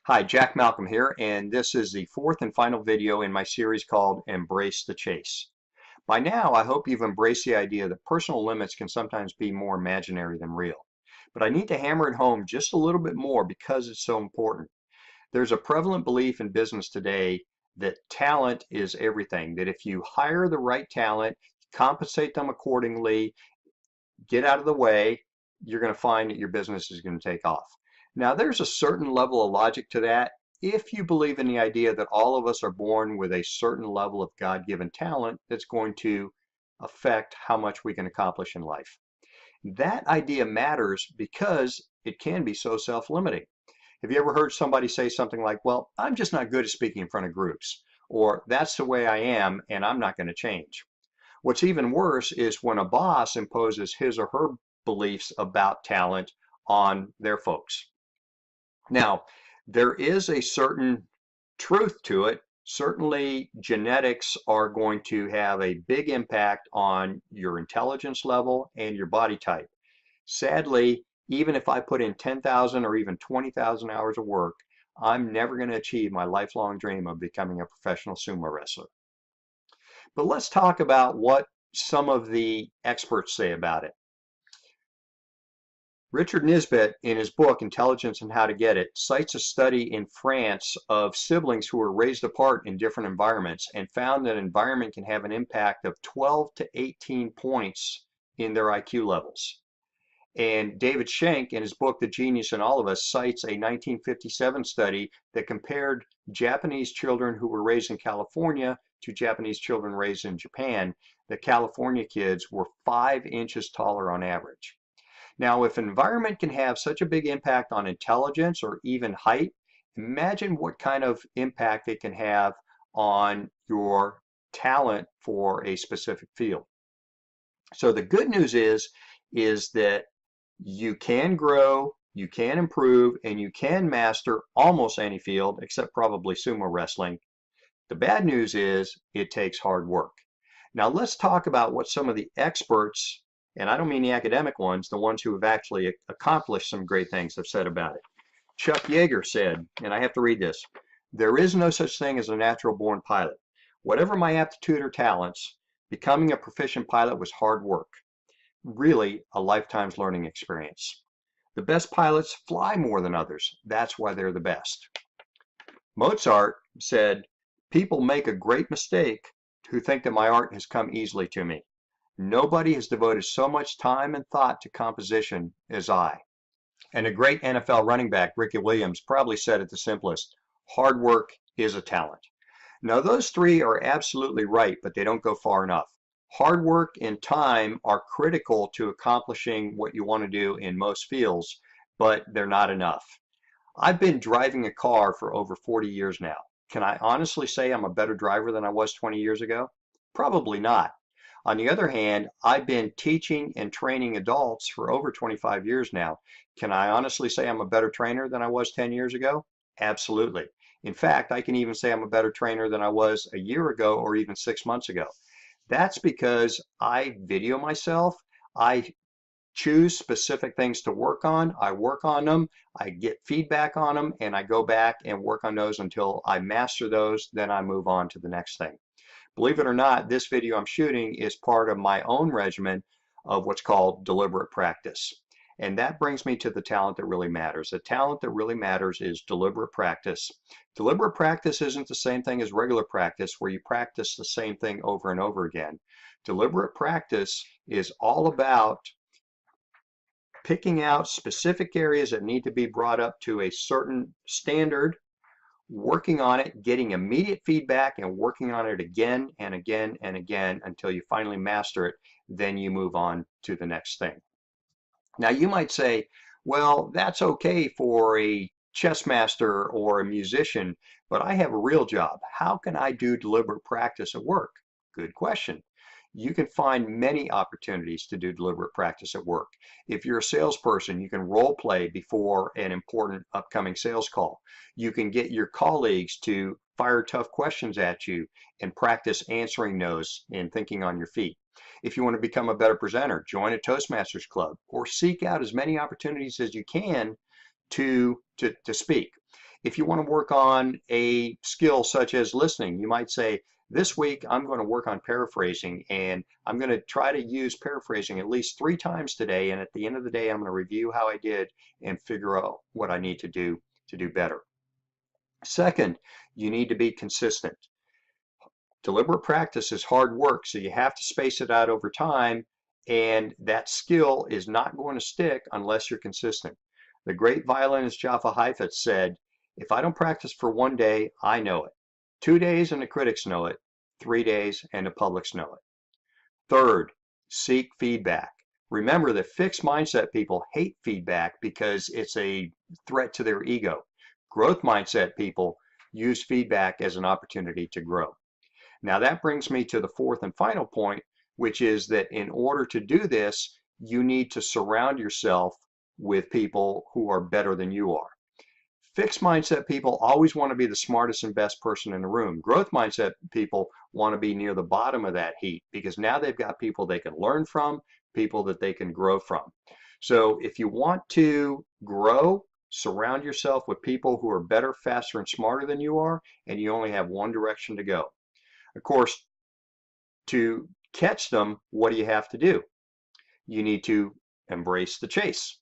Hi, Jack Malcolm here, and this is the fourth and final video in my series called Embrace the Chase. By now, I hope you've embraced the idea that personal limits can sometimes be more imaginary than real. But I need to hammer it home just a little bit more because it's so important. There's a prevalent belief in business today that talent is everything, that if you hire the right talent, compensate them accordingly, get out of the way, you're going to find that your business is going to take off. Now, there's a certain level of logic to that if you believe in the idea that all of us are born with a certain level of God-given talent that's going to affect how much we can accomplish in life. That idea matters because it can be so self-limiting. Have you ever heard somebody say something like, well, I'm just not good at speaking in front of groups, or that's the way I am and I'm not going to change? What's even worse is when a boss imposes his or her beliefs about talent on their folks. Now, there is a certain truth to it. Certainly, genetics are going to have a big impact on your intelligence level and your body type. Sadly, even if I put in 10,000 or even 20,000 hours of work, I'm never going to achieve my lifelong dream of becoming a professional sumo wrestler. But let's talk about what some of the experts say about it. Richard Nisbett, in his book Intelligence and How to Get It, cites a study in France of siblings who were raised apart in different environments and found that environment can have an impact of 12 to 18 points in their IQ levels. And David Schenck, in his book The Genius in All of Us, cites a 1957 study that compared Japanese children who were raised in California to Japanese children raised in Japan. The California kids were 5 inches taller on average. Now, if environment can have such a big impact on intelligence or even height, imagine what kind of impact it can have on your talent for a specific field. So the good news is that you can grow, you can improve, and you can master almost any field except probably sumo wrestling. The bad news is it takes hard work. Now let's talk about what some of the experts, and I don't mean the academic ones, the ones who have actually accomplished some great things have said about it. Chuck Yeager said, and I have to read this, "There is no such thing as a natural born pilot. Whatever my aptitude or talents, becoming a proficient pilot was hard work. Really a lifetime's learning experience. The best pilots fly more than others. That's why they're the best." Mozart said, "People make a great mistake who think that my art has come easily to me. Nobody has devoted so much time and thought to composition as I." And a great NFL running back, Ricky Williams, probably said it the simplest: hard work is a talent. Now, those three are absolutely right, but they don't go far enough. Hard work and time are critical to accomplishing what you want to do in most fields, but they're not enough. I've been driving a car for over 40 years now. Can I honestly say I'm a better driver than I was 20 years ago? Probably not. On the other hand, I've been teaching and training adults for over 25 years now. Can I honestly say I'm a better trainer than I was 10 years ago? Absolutely. In fact, I can even say I'm a better trainer than I was a year ago or even 6 months ago. That's because I video myself. I choose specific things to work on. I work on them, I get feedback on them, and I go back and work on those until I master those. Then I move on to the next thing. Believe it or not, this video I'm shooting is part of my own regimen of what's called deliberate practice. And that brings me to the talent that really matters. The talent that really matters is deliberate practice. Deliberate practice isn't the same thing as regular practice where you practice the same thing over and over again. Deliberate practice is all about picking out specific areas that need to be brought up to a certain standard, working on it, getting immediate feedback, and working on it again and again and again until you finally master it. Then you move on to the next thing. Now you might say, well, that's okay for a chess master or a musician, but I have a real job. How can I do deliberate practice at work? Good question. You can find many opportunities to do deliberate practice at work. If you're a salesperson, you can role play before an important upcoming sales call. You can get your colleagues to fire tough questions at you and practice answering those and thinking on your feet. If you want to become a better presenter, join a Toastmasters club or seek out as many opportunities as you can to speak. If you want to work on a skill such as listening, you might say, this week I'm going to work on paraphrasing, and I'm going to try to use paraphrasing at least 3 times today, and at the end of the day I'm going to review how I did and figure out what I need to do better. Second, you need to be consistent. Deliberate practice is hard work, so you have to space it out over time, and that skill is not going to stick unless you're consistent. The great violinist Jaffa Heifetz said, if I don't practice for 1 day, I know it. 2 days and the critics know it. 3 days and the publics know it. Third, seek feedback. Remember that fixed mindset people hate feedback because it's a threat to their ego. Growth mindset people use feedback as an opportunity to grow. Now that brings me to the fourth and final point, which is that in order to do this, you need to surround yourself with people who are better than you are. Fixed mindset people always want to be the smartest and best person in the room. Growth mindset people want to be near the bottom of that heap because now they've got people they can learn from, people that they can grow from. So if you want to grow, surround yourself with people who are better, faster, and smarter than you are, and you only have one direction to go. Of course, to catch them, what do you have to do? You need to embrace the chase.